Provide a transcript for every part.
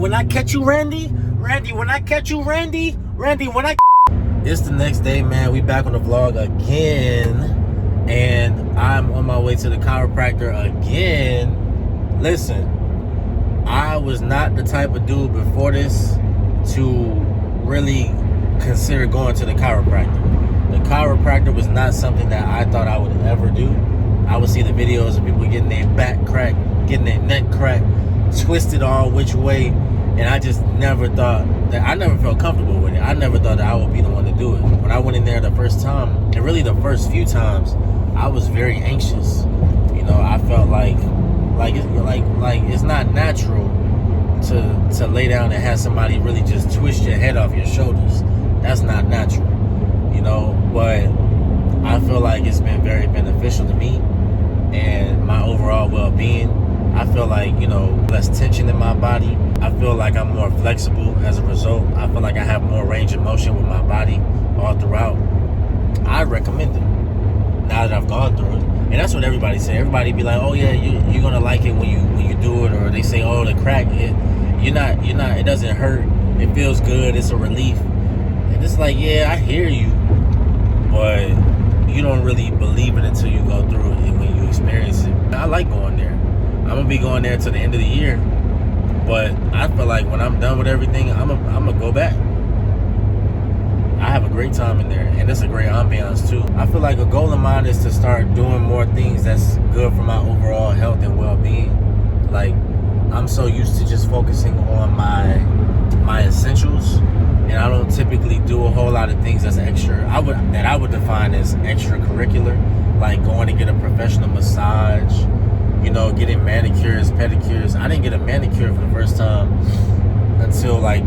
when I catch you, Randy, when I catch you, Randy, when I... It's the next day, man. We back on the vlog again, and I'm on my way to the chiropractor again. Listen, I was not the type of dude before this to really consider going to the chiropractor. The chiropractor was not something that I thought I would ever do. I would see the videos of people getting their back cracked, getting their neck cracked, twisted all which way, and I just never thought that, I never felt comfortable with it. I never thought that I would be the one to do it. When I went in there the first time, and really the first few times, I was very anxious. You know, I felt like it's not natural to lay down and have somebody really just twist your head off your shoulders. That's not natural, you know. But I feel like it's been very beneficial to me and my overall well-being. I feel like, you know, less tension in my body. I feel like I'm more flexible as a result. I feel like I have more range of motion with my body all throughout. I recommend it now that I've gone through it. And that's what everybody say. Everybody be like, oh yeah, you're gonna like it when you do it. Or they say, oh, the crack, you're not, it doesn't hurt. It feels good, it's a relief. And it's like, yeah, I hear you, but you don't really believe it until you go through it and when you experience it. I like going there. I'm gonna be going there till the end of the year, but I feel like when I'm done with everything, I'm gonna go back. I have a great time in there, and it's a great ambiance too. I feel like a goal of mine is to start doing more things that's good for my overall health and well-being. Like, I'm so used to just focusing on my essentials, and I don't typically do a whole lot of things that's extra. I would define as extracurricular, like going to get a professional massage, you know, getting manicures, pedicures. I didn't get a manicure for the first time until like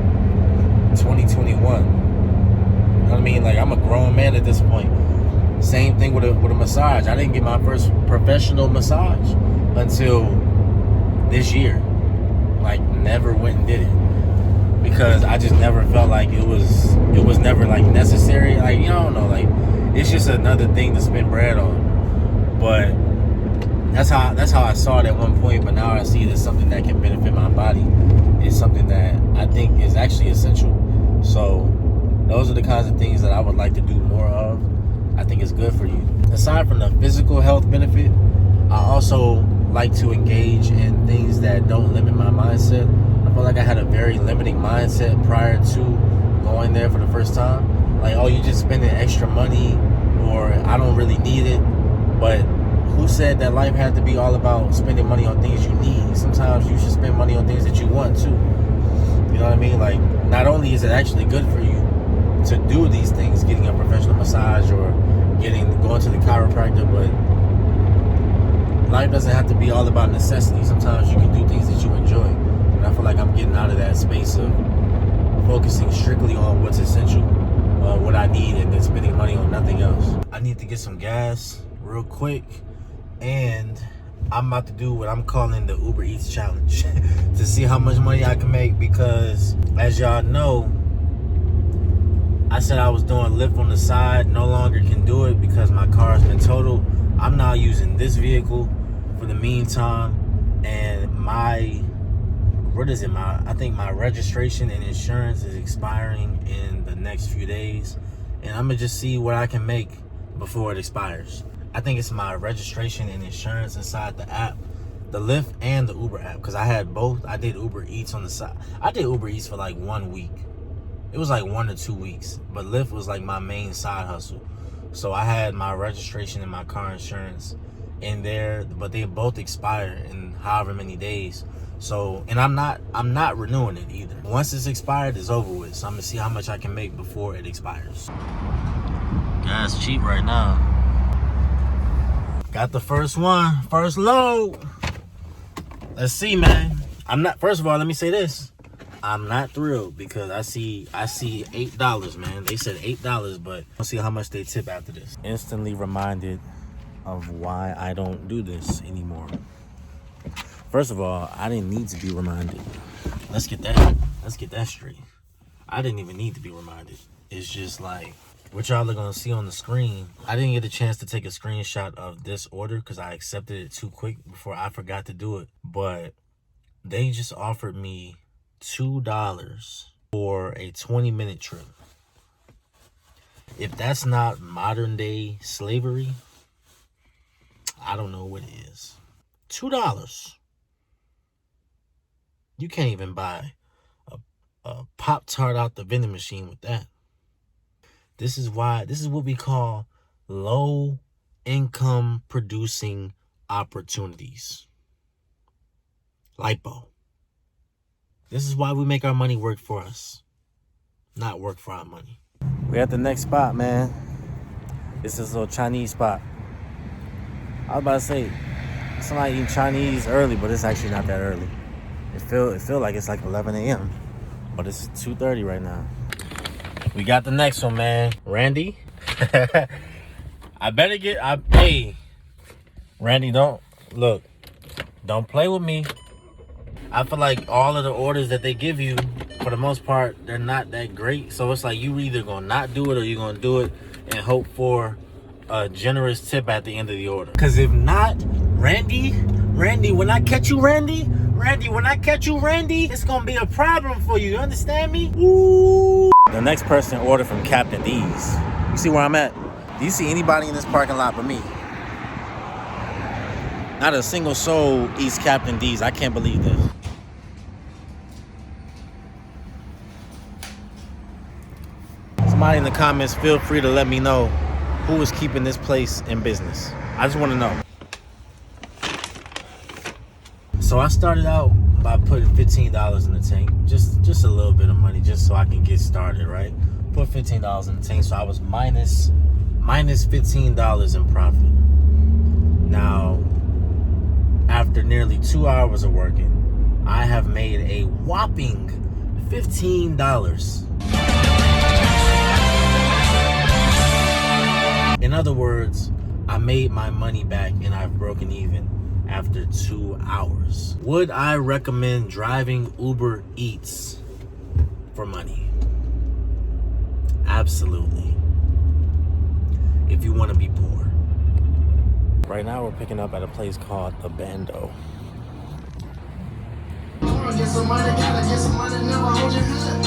2021. You know what I mean? Like, I'm a grown man at this point. Same thing with a massage. I didn't get my first professional massage until this year. Like, never went and did it because I just never felt like it was never like necessary. Like, you don't know, like, it's just another thing to spend bread on. But that's how I saw it at one point. But now I see it as something that can benefit my body. It's something that I think is actually essential. So those are the kinds of things that I would like to do more of. I think it's good for you. Aside from the physical health benefit, I also like to engage in things that don't limit my mindset. I feel like I had a very limiting mindset prior to going there for the first time. Like, oh, you're just spending extra money, or I don't really need it. But who said that life had to be all about spending money on things you need? Sometimes you should spend money on things that you want too. You know what I mean? Like, not only is it actually good for you to do these things, getting a professional massage or going to the chiropractor, but life doesn't have to be all about necessity. Sometimes you can do things that you enjoy. And I feel like I'm getting out of that space of focusing strictly on what's essential, what I need, and then spending money on nothing else. I need to get some gas real quick, and I'm about to do what I'm calling the Uber Eats challenge to see how much money I can make, because as y'all know, I said I was doing Lyft on the side. No longer can do it because my car's been totaled. I'm now using this vehicle for the meantime, and I think my registration and insurance is expiring in the next few days, and I'm gonna just see what I can make before it expires. I think it's my registration and insurance inside the app, the Lyft and the Uber app, because I had both. I did Uber Eats on the side. I did Uber Eats for like 1 week. It was like 1 to 2 weeks, but Lyft was like my main side hustle. So I had my registration and my car insurance in there, but they both expire in however many days. So, and I'm not renewing it either. Once it's expired, it's over with. So I'm gonna see how much I can make before it expires. Gas cheap right now. Got the first one, first load. Let's see, man. First of all, let me say this. I'm not thrilled because I see $8, man. They said $8, but we'll see how much they tip after this. Instantly reminded of why I don't do this anymore. First of all, I didn't need to be reminded. Let's get that straight. I didn't even need to be reminded. It's just like what y'all are gonna see on the screen. I didn't get a chance to take a screenshot of this order because I accepted it too quick before I forgot to do it. But they just offered me $2 for a 20-minute trip. If that's not modern day slavery, I don't know what is. $2. You can't even buy a Pop-Tart out the vending machine with that. This is what we call low income producing opportunities. LIPO. This is why we make our money work for us, not work for our money. We're at the next spot, man. This is a little Chinese spot. I was about to say, somebody eating Chinese early, but it's actually not that early. It feel like it's like 11 a.m., but it's 2:30 right now. We got the next one, man. Randy. Hey, Randy, don't play with me. I feel like all of the orders that they give you, for the most part, they're not that great. So it's like you either gonna not do it or you're gonna do it and hope for a generous tip at the end of the order. Because if not, Randy, when I catch you, Randy, it's gonna be a problem for you. You understand me? Ooh. The next person ordered from Captain D's. You see where I'm at? Do you see anybody in this parking lot but me? Not a single soul eats Captain D's. I can't believe this. Somebody in the comments, feel free to let me know who is keeping this place in business. I just want to know. So I started out by putting $15 in the tank, just a little bit of money, just so I can get started, right? Put $15 in the tank, so I was minus $15 in profit. Now, after nearly 2 hours of working, I have made a whopping $15. In other words, I made my money back and I've broken even after 2 hours. Would I recommend driving Uber Eats for money? Absolutely. If you want to be poor. Right now we're picking up at a place called The Bando. Get some money, gotta get some money, never hold your hand.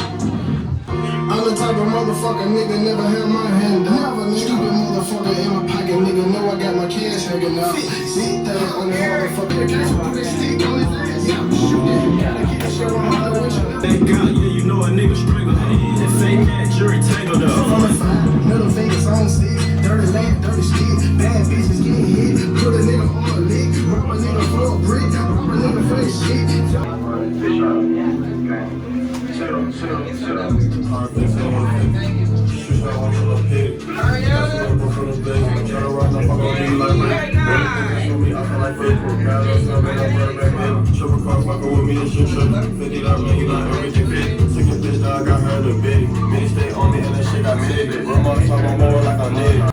I'm the type of motherfucker, nigga, never had my hand down. Stupid motherfucker in my pocket, nigga, know I got my cash hanging out. Big thing on the motherfucker, can't put this stick on his ass. Yeah, shoot, gotta get a show on my with you. Thank God, yeah, you know a nigga struggle. That fake ass jury tangled up. From the fire, middle fingers on stick, dirty land, dirty stick, bad bitches getting hit. Put a nigga on a lick, rob a nigga for a brick, rob a nigga for this shit.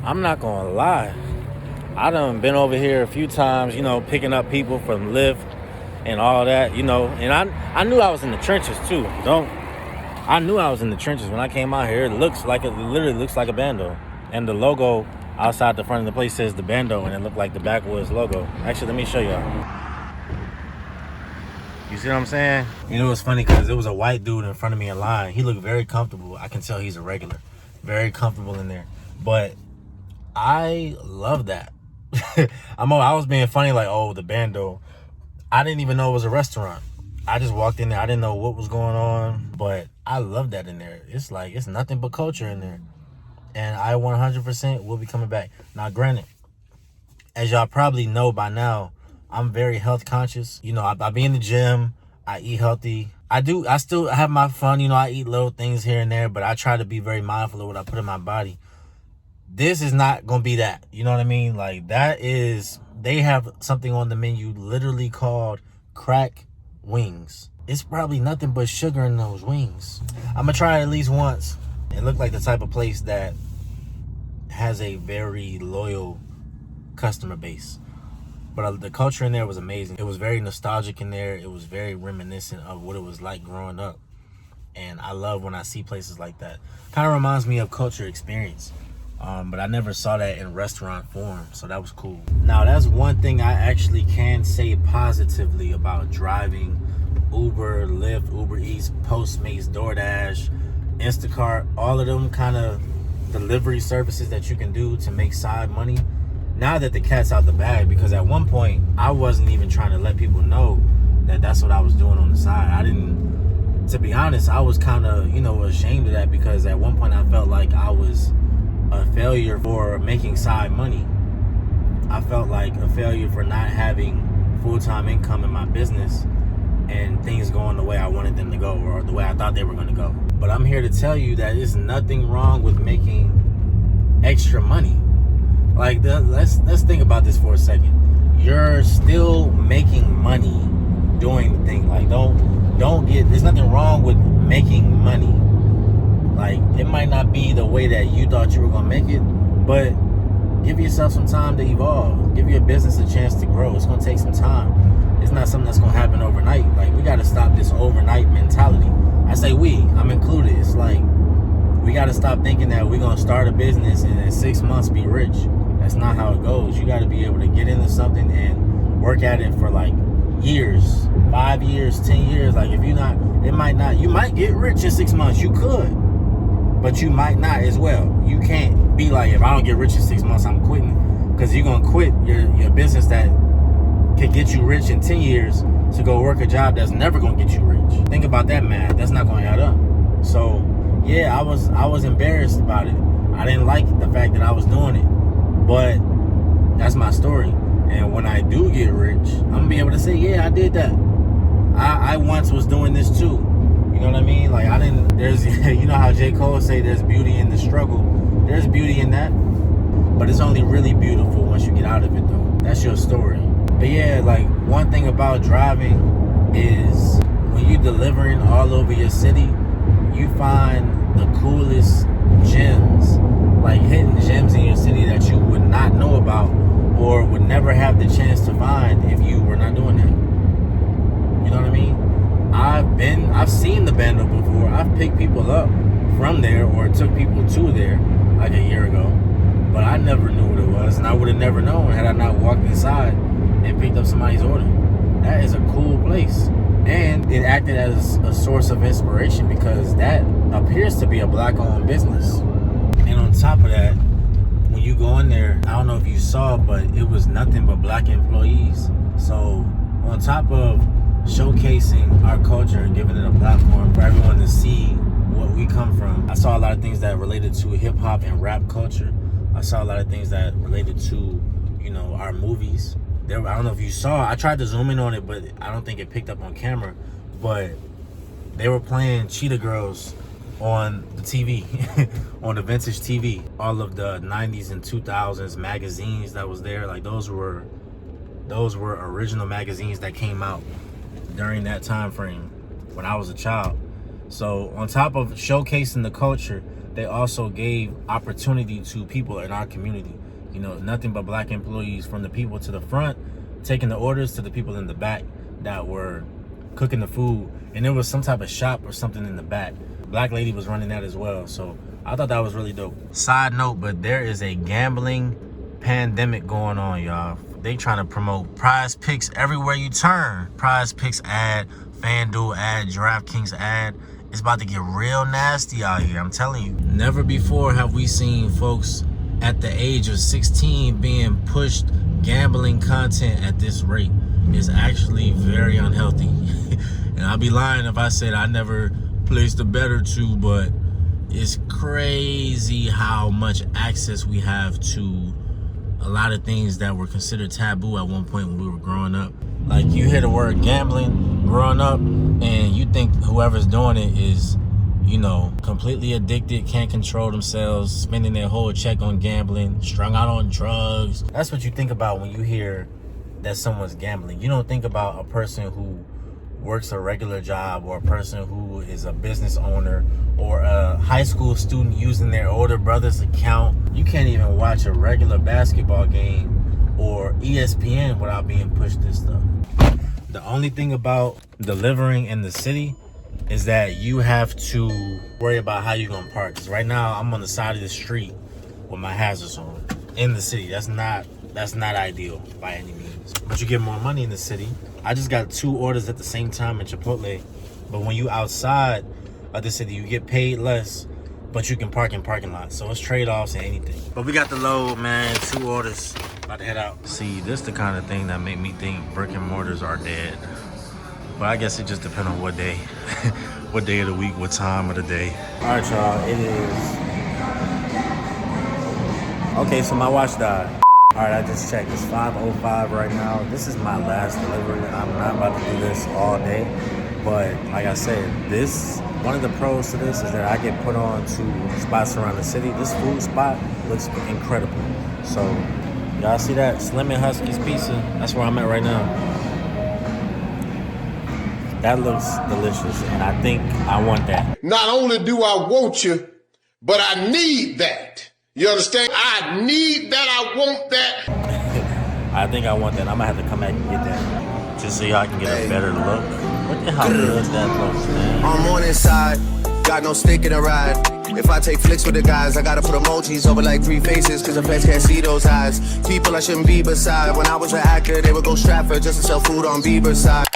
I'm not gonna lie, I done been over here a few times, picking up people from Lyft and all that, and I knew I was in the trenches too. I knew I was in the trenches when I came out here. It literally looks like a bando. And the logo outside the front of the place says the bando, and it looked like the backwoods logo. Actually, let me show y'all. You see what I'm saying? It was funny because there was a white dude in front of me in line. He looked very comfortable. I can tell he's a regular. Very comfortable in there. But I love that. I was being funny like, oh, the bando. I didn't even know it was a restaurant. I just walked in there. I didn't know what was going on, but I love that in there. It's like, it's nothing but culture in there. And I 100% will be coming back. Now, granted, as y'all probably know by now, I'm very health conscious. I be in the gym. I eat healthy. I still have my fun. I eat little things here and there, but I try to be very mindful of what I put in my body. This is not going to be that. You know what I mean? Like, they have something on the menu literally called crack wings. It's probably nothing but sugar in those wings. I'm gonna try it at least once. It looked like the type of place that has a very loyal customer base. But the culture in there was amazing. It was very nostalgic in there. It was very reminiscent of what it was like growing up. And I love when I see places like that. Kind of reminds me of Culture Experience. But I never saw that in restaurant form, so that was cool. Now, that's one thing I actually can say positively about driving Uber, Lyft, Uber Eats, Postmates, DoorDash, Instacart, all of them kind of delivery services that you can do to make side money. Now that the cat's out the bag, because at one point I wasn't even trying to let people know that that's what I was doing on the side. I didn't, to be honest, I was kind of, ashamed of that, because at one point I felt like I was a failure for making side money. I felt like a failure for not having full-time income in my business and things going the way I wanted them to go, or the way I thought they were going to go. But I'm here to tell you that there's nothing wrong with making extra money. Like, let's think about this for a second. You're still making money doing the thing. Like, don't get, there's nothing wrong with making money. Like, it might not be the way that you thought you were going to make it, but give yourself some time to evolve. Give your business a chance to grow. It's going to take some time. It's not something that's going to happen overnight. Like, we got to stop this overnight mentality. I say we, I'm included. It's like, we got to stop thinking that we're going to start a business and in 6 months be rich. That's not how it goes. You got to be able to get into something and work at it for like years, 5 years, 10 years. Like, if you're not, it might not, you might get rich in 6 months. You could, but you might not as well. You can't be like, if I don't get rich in 6 months, I'm quitting. Because you're going to quit your business that could get you rich in 10 years to go work a job that's never going to get you rich. Think about that, man. That's not going to add up. So, yeah, I was embarrassed about it. I didn't like the fact that I was doing it. But that's my story. And when I do get rich, I'm going to be able to say, yeah, I did that. I once was doing this too. You know what I mean? Like, there's, you know how J. Cole say there's beauty in the struggle. There's beauty in that. But it's only really beautiful once you get out of it, though. That's your story. But yeah, like, one thing about driving is when you're delivering all over your city, you find the coolest gems, like hidden gems in your city that you would not know about or would never have the chance to find if you were not doing that. You know what I mean? I've seen the Bando before. I've picked people up from there or took people to there like a year ago, but I never knew what it was, and I would have never known had I not walked inside and picked up somebody's order. That is a cool place. And it acted as a source of inspiration because that appears to be a black-owned business. And on top of that, when you go in there, I don't know if you saw, but it was nothing but black employees. So on top of showcasing our culture and giving it a platform for everyone to see what we come from, I saw a lot of things that related to hip-hop and rap culture. I saw a lot of things that related to, our movies. I don't know if you saw, I tried to zoom in on it, but I don't think it picked up on camera. But they were playing Cheetah Girls on the TV, on the vintage TV. All of the 90s and 2000s magazines that was there, like those were original magazines that came out during that time frame when I was a child. So on top of showcasing the culture, they also gave opportunity to people in our community. Nothing but black employees, from the people to the front taking the orders to the people in the back that were cooking the food. And there was some type of shop or something in the back. Black lady was running that as well. So I thought that was really dope. Side note, but there is a gambling pandemic going on, y'all. They trying to promote Prize Picks everywhere you turn. Prize Picks ad, FanDuel ad, DraftKings ad. It's about to get real nasty out here, I'm telling you. Never before have we seen folks at the age of 16 being pushed gambling content at this rate. It's actually very unhealthy. And I'd be lying if I said I never placed a bet or two, but it's crazy how much access we have to a lot of things that were considered taboo at one point when we were growing up. Like, you hear the word gambling growing up and you think whoever's doing it is, completely addicted, can't control themselves, spending their whole check on gambling, strung out on drugs. That's what you think about when you hear that someone's gambling. You don't think about a person who works a regular job, or a person who is a business owner, or a high school student using their older brother's account. You can't even watch a regular basketball game or ESPN without being pushed this stuff. The only thing about delivering in the city is that you have to worry about how you're gonna park. Cause right now I'm on the side of the street with my hazards on in the city. That's not ideal by any means. But you get more money in the city I just got 2 orders at the same time at Chipotle. But when you outside of the city, you get paid less, but you can park in parking lots. So it's trade-offs and anything. But we got the load, man. 2 orders. About to head out. See, this the kind of thing that make me think brick and mortars are dead. But I guess it just depends on what day. What day of the week, what time of the day. All right, y'all. It is... Okay, so my watch died. All right, I just checked. It's 5:05 right now. This is my last delivery. I'm not about to do this all day. But like I said, one of the pros to this is that I get put on to spots around the city. This food spot looks incredible. So y'all see that? Slim and Husky's Pizza. That's where I'm at right now. That looks delicious, and I think I want that. Not only do I want you, but I need that. You understand? I need that. I want that. I think I want that. I'm gonna have to come back and get that, just so y'all can get a better look. Look at how good that looks, man. On morning side, got no stick in a ride. If I take flicks with the guys, I gotta put emojis over like 3 faces, cause the feds can't see those eyes. People I shouldn't be beside. When I was an actor, they would go Stratford just to sell food on Bieber's side.